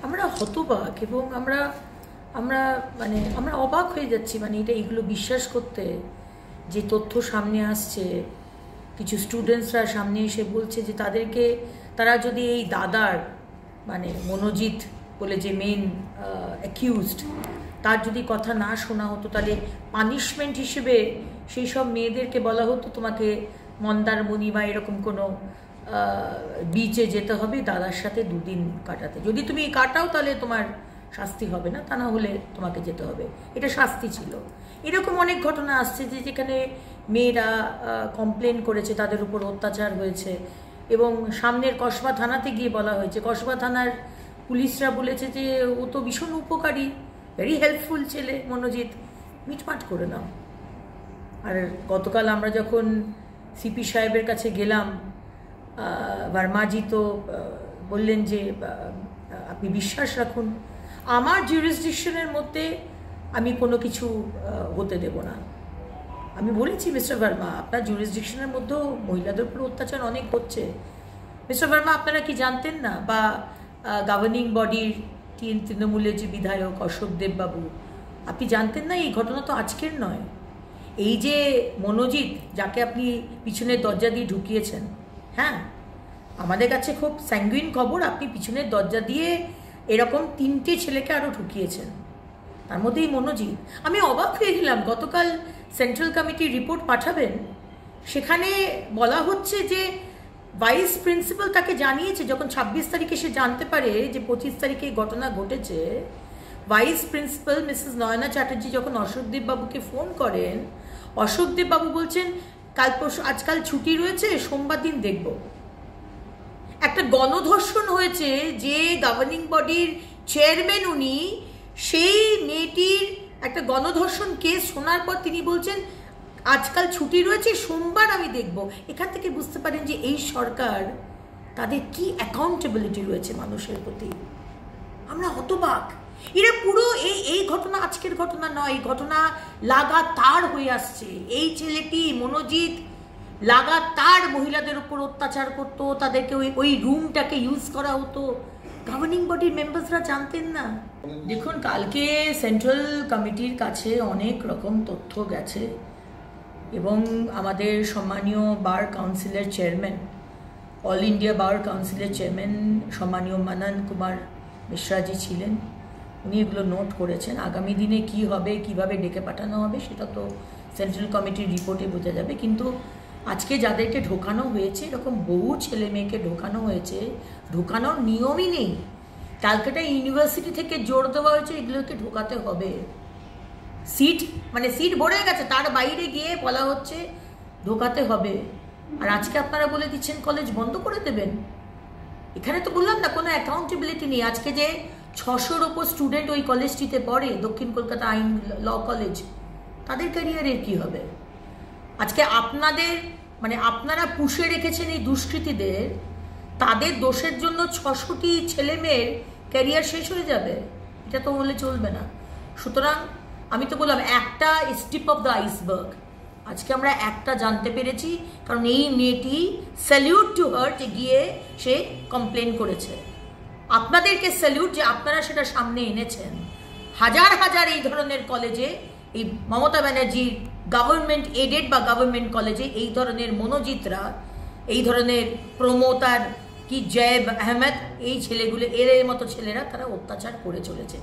আমরা হতবাক এবং আমরা আমরা মানে আমরা অবাক হয়ে যাচ্ছি, মানে এগুলো বিশ্বাস করতে। যে তথ্য সামনে আসছে, কিছু স্টুডেন্টসরা সামনে এসে বলছে যে তারা যদি এই দাদার মানে মনোজিৎ বলে যে মেন অ্যাকিউজড, তার যদি কথা না শোনা হতো, তাহলে পানিশমেন্ট হিসেবে সেই সব মেয়েদেরকে বলা হতো তোমাকে মন্দারমণি বা এরকম কোনো বিচে যেতে হবে দাদার সাথে 2 দিন কাটাতে। যদি তুমি কাটাও তাহলে তোমার শাস্তি হবে না, তা না হলে তোমাকে যেতে হবে, এটা শাস্তি ছিল। এরকম অনেক ঘটনা আসছে যে যেখানে মেয়েরা কমপ্লেন করেছে তাদের উপর অত্যাচার হয়েছে এবং সামনের কসবা থানাতে গিয়ে বলা হয়েছে, কসবা থানার পুলিশরা বলেছে যে ও তো ভীষণ উপকারী, ভেরি হেল্পফুল ছেলে মনোজিৎ, মিটমাট করে নাও। আর গতকাল আমরা যখন সিপি সাহেবের কাছে গেলাম, ভার্মাজি তো বললেন যে আপনি বিশ্বাস রাখুন, আমার জুরিসডিকশনের মধ্যে আমি কোনো কিছু হতে দেব না। আমি বলেছি মিস্টার ভার্মা, আপনার জুরিসডিকশনের মধ্যেও মহিলাদের উপর অত্যাচার অনেক হচ্ছে। মিস্টার ভার্মা, আপনারা কি জানতেন না? বা গভর্নিং বডির তৃণমূলের যে বিধায়ক অশোকদেব বাবু, আপনি জানতেন না এই ঘটনা তো আজকের নয়? এই যে মনোজিৎ, যাকে আপনি পিছনের দরজা দিয়ে ঢুকিয়েছেন, হ্যাঁ, আমাদের কাছে খুব স্যাঙ্গুইন খবর, আপনি পিছনের দরজা দিয়ে এরকম 3টে ছেলেকে আরও ঢুকিয়েছেন, তার মধ্যেই মনোজিৎ। আমি অবাক হয়ে গেলাম, গতকাল সেন্ট্রাল কমিটির রিপোর্ট পাঠাবেন, সেখানে বলা হচ্ছে যে ভাইস প্রিন্সিপাল তাকে জানিয়েছে, যখন 26 তারিখে সে জানতে পারে যে 25 তারিখে এই ঘটনা ঘটেছে, vice principal Mrs Nayna Chatterjee যখন অশোকদেব বাবুকে ফোন করেন, অশোকদেব বাবু বলছেন আজকাল ছুটি রয়েছে, সোমবার দিন দেখব। একটা গণধর্ষণ হয়েছে, যে গভর্নিং বডির চেয়ারম্যান উনি, সেই মেয়েটির একটা গণধর্ষণ কেস শোনার পর তিনি বলছেন আজকাল ছুটি রয়েছে, সোমবার আমি দেখব। এখান থেকে বুঝতে পারেন যে এই সরকার, তাদের কি অ্যাকাউন্টেবিলিটি রয়েছে মানুষের প্রতি। আমরা হতবাক। এরা পুরো এই ঘটনা আজকের ঘটনা নয়, এই ঘটনা লাগাতার হয়ে আসছে। এই ছেলেটি মনোজিৎ লাগাতার মহিলাদের উপর অত্যাচার করতো, তাদেরকে ওই রুমটাকে ইউজ করা হতো। গভর্নিং বডির মেম্বার্সরা জানতেন না। দেখুন, কালকে সেন্ট্রাল কমিটির কাছে অনেক রকম তথ্য গেছে এবং আমাদের সম্মানীয় বার কাউন্সিলের চেয়ারম্যান, অল ইন্ডিয়া বার কাউন্সিলের চেয়ারম্যান সম্মানীয় মানন কুমার মিশ্রাজি ছিলেন, উনি এগুলো নোট করেছেন। আগামী দিনে কি হবে, কিভাবে ডেকে পাঠানো হবে, সেটা তো সেন্ট্রাল কমিটির রিপোর্টে বোঝা যাবে। কিন্তু আজকে যাদেরকে ঢোকানো হয়েছে, এরকম বহু ছেলে মেয়েকে ঢোকানো হয়েছে, ঢোকানোর নিয়মই নেই। ক্যালকাটা ইউনিভার্সিটি থেকে জোর দেওয়া হয়েছে এগুলোকে ঢোকাতে হবে। সিট ভরে গেছে, তার বাইরে গিয়ে বলা হচ্ছে ঢোকাতে হবে। আর আজকে আপনারা বলে দিচ্ছেন কলেজ বন্ধ করে দেবেন। এখানে তো বললাম না, কোনো অ্যাকাউন্টেবিলিটি নেই। আজকে যে 600-র ওপর স্টুডেন্ট ওই কলেজটিতে পড়ে, দক্ষিণ কলকাতা আইন ল কলেজ, তাদের ক্যারিয়ারের কি হবে? আজকে আপনারা পুষে রেখেছেন এই দুষ্কৃতীদের, তাদের দোষের জন্য 600টি ছেলে মেয়ের ক্যারিয়ার শেষ হয়ে যাবে, এটা তো বলে চলবে না। সুতরাং আমি তো বললাম, একটা টিপ অফ দ্য আইসবার্গ। আজকে আমরা একটা জানতে পেরেছি, কারণ এই মেয়েটি, স্যালিউট টু হার, যে গিয়ে সে কমপ্লেন করেছে। আপনাদেরকে স্যালিউট যে আপনারা সেটা সামনে এনেছেন। হাজার হাজার এই ধরনের কলেজে, এই মমতা ব্যানার্জির গভর্নমেন্ট এডেড বা গভর্নমেন্ট কলেজে এই ধরনের মনোজিতরা, এই ধরনের প্রমোতার কি জয়েব আহমেদ, এই ছেলেগুলো, এর মতো ছেলেরা, তারা অত্যাচার করে চলেছে।